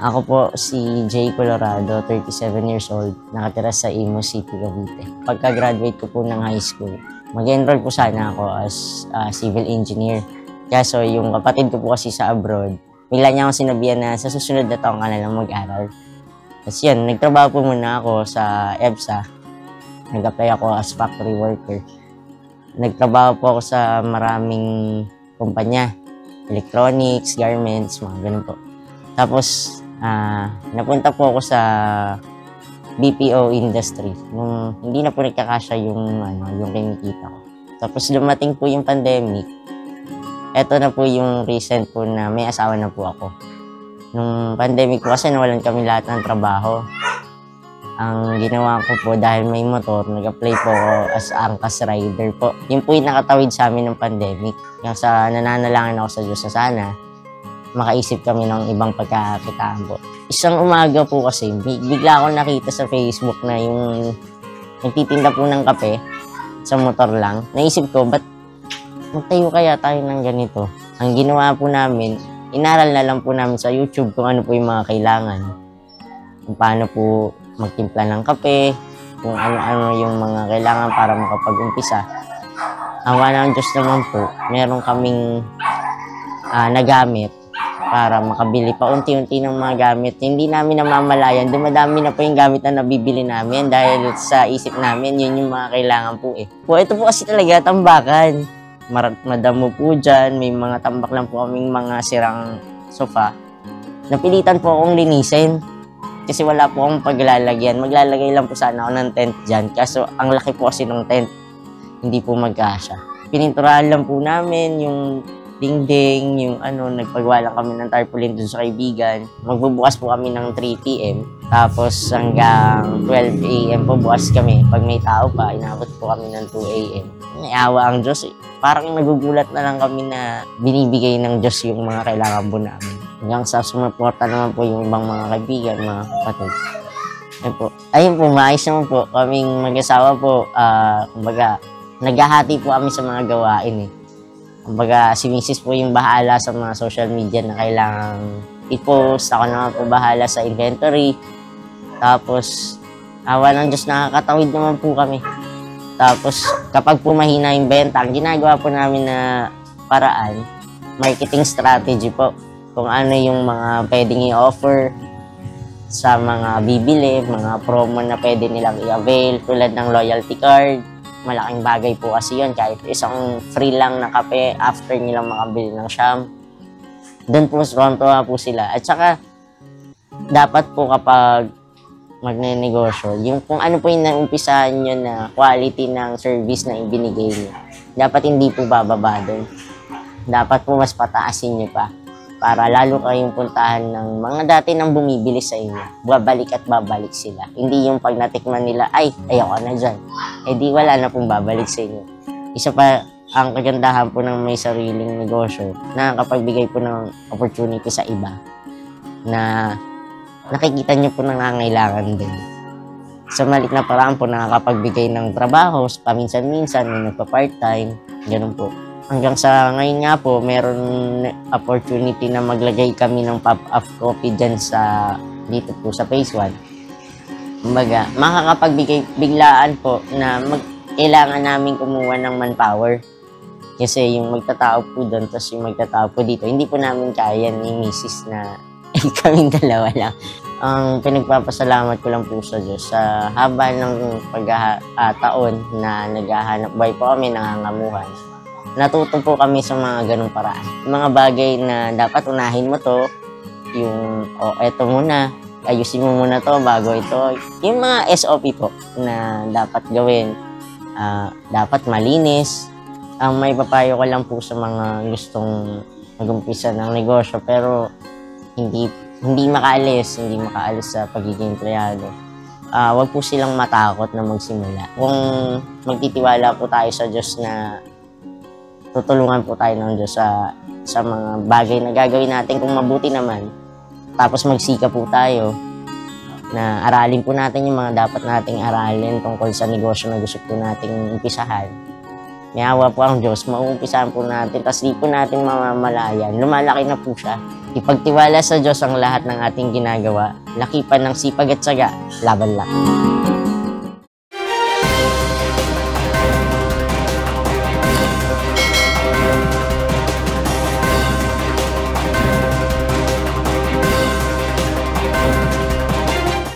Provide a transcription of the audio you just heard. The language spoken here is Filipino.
Ako po si Jay Colorado, 37 years old, nakatira sa Imus City, Cavite. Pagka-graduate ko po ng high school, mag-enroll po sana ako as civil engineer. Kaso yung kapatid ko po kasi sa abroad, bigla niya akong sinabihan na sa susunod na taong ka na lang mag-aral. Tapos yan, nagtrabaho po muna ako sa EBSA. Nag-apply ako as factory worker. Nagtrabaho po ako sa maraming kumpanya, electronics, garments, mga ganun po. Tapos, napunta po ako sa BPO industry nung hindi na po nagkakasya yung kinikita ko. Tapos dumating po yung pandemic. Eto na po yung recent po na may asawa na po ako. Nung pandemic po kasi nawalan kami lahat ng trabaho. Ang ginawa ko po dahil may motor, nag-apply po ako as angkas rider po. Yun po yung nakatawid sa amin ng pandemic. Yung sa nananalangin ako sa Diyos na sana makaisip kami ng ibang pagkakakitaan po. Isang umaga po kasi, bigla akong nakita sa Facebook na yung nagtitinda po ng kape sa motor lang. Naisip ko, ba't magtayo kaya tayo ng ganito? Ang ginawa po namin, inaral na lang po namin sa YouTube kung ano po yung mga kailangan. Kung paano po magtimpla ng kape, kung ano-ano yung mga kailangan para makapag-umpisa. Awa ng Diyos naman po, meron kaming nagamit para makabili pa unti-unti ng mga gamit. Hindi namin namamalayan, dumadami na po yung gamit na nabibili namin dahil sa isip namin, yun yung mga kailangan po eh. Ito po kasi talaga tambakan. Madamo po dyan, may mga tambak lang po kaming mga sirang sofa. Napilitan po akong linisin kasi wala po akong paglalagyan. Maglalagay lang po sana ako ng tent dyan. Kaso ang laki po kasi ng tent, hindi po magkasya. Pininturahan lang po namin yung dingding, yung nagpagawa lang kami ng tarpaulin dun sa kaibigan. Magbubukas po kami ng 3 p.m. Tapos hanggang 12 a.m. po bukas kami. Pag may tao pa, inabot po kami ng 2 a.m. Naiawa ang Diyos eh. Parang nagugulat na lang kami na binibigay ng Diyos yung mga kailangan po namin. Hanggang sa sumuporta naman po yung ibang mga kaibigan, mga kapatid. Ayun po, maayos naman po. Kaming mag-asawa po, kumbaga, naghahati po kami sa mga gawain eh. Kumbaga, si Mrs. po yung bahala sa mga social media na kailangang i-post. Ako naman po bahala sa inventory. Tapos, awa ng Diyos, nakakatawid naman po kami. Tapos, kapag po mahina yung benta, ang ginagawa po namin na paraan, marketing strategy po. Kung ano yung mga pwedeng i-offer sa mga bibili, mga promo na pwede nilang i-avail, tulad ng loyalty card. Malaking bagay po kasi yun, kahit isang free lang na kape after nilang makabili ng Sham. Doon po tuwa po sila. At saka, dapat po kapag magne-negosyo, yung kung ano po yung naumpisahan nyo na quality ng service na ibinigay nyo, dapat hindi po bababa doon. Dapat po mas pataasin nyo pa para lalo kayong puntahan ng mga dati nang bumibili sa inyo. Babalik at babalik sila. Hindi yung pag natikman nila, ay, ayoko na dyan. Eh di wala na pong babalik sa inyo. Isa pa, ang kagandahan po ng may sariling negosyo, nakakapagbigay po ng opportunity sa iba na nakikita nyo po nangangailangan din. Sa maliit na paraan po, nakakapagbigay ng trabaho, paminsan-minsan, may nagpa-part-time, ganun po. Hanggang sa ngayon nga po, meron opportunity na maglagay kami ng pop-up coffee dyan dito po sa Phase 1. Kumbaga, makakapagbigay biglaan po na kailangan namin kumuha ng manpower. Kasi yung magtatao po doon, tapos yung magtatao po dito, hindi po namin kaya ni Mrs. na kaming dalawa lang. Ang pinagpapasalamat ko lang po sa Diyos sa haba ng taon na naghahanap buhay po kami, nangangamuhan. Natuto po kami sa mga ganung paraan. Mga bagay na dapat unahin mo to, yung, eto muna, ayusin mo muna to bago ito. Yung mga SOP po na dapat gawin, dapat malinis. Ang may papayo ko lang po sa mga gustong mag-umpisa ng negosyo pero hindi makaalis sa pagiging empleyado. Wag po silang matakot na magsimula. Kung magtitiwala po tayo sa Diyos na tutulungan po tayo ng Diyos sa mga bagay na gagawin natin kung mabuti naman. Tapos magsika po tayo na aralin po natin yung mga dapat nating aralin tungkol sa negosyo na gusto po nating umpisahan. may awa po ang Diyos, mauumpisahan po natin, tapos di po natin mamamalayan, lumalaki na po siya. Ipagtiwala sa Diyos ang lahat ng ating ginagawa, lakipan ng sipag at tiyaga, laban lang.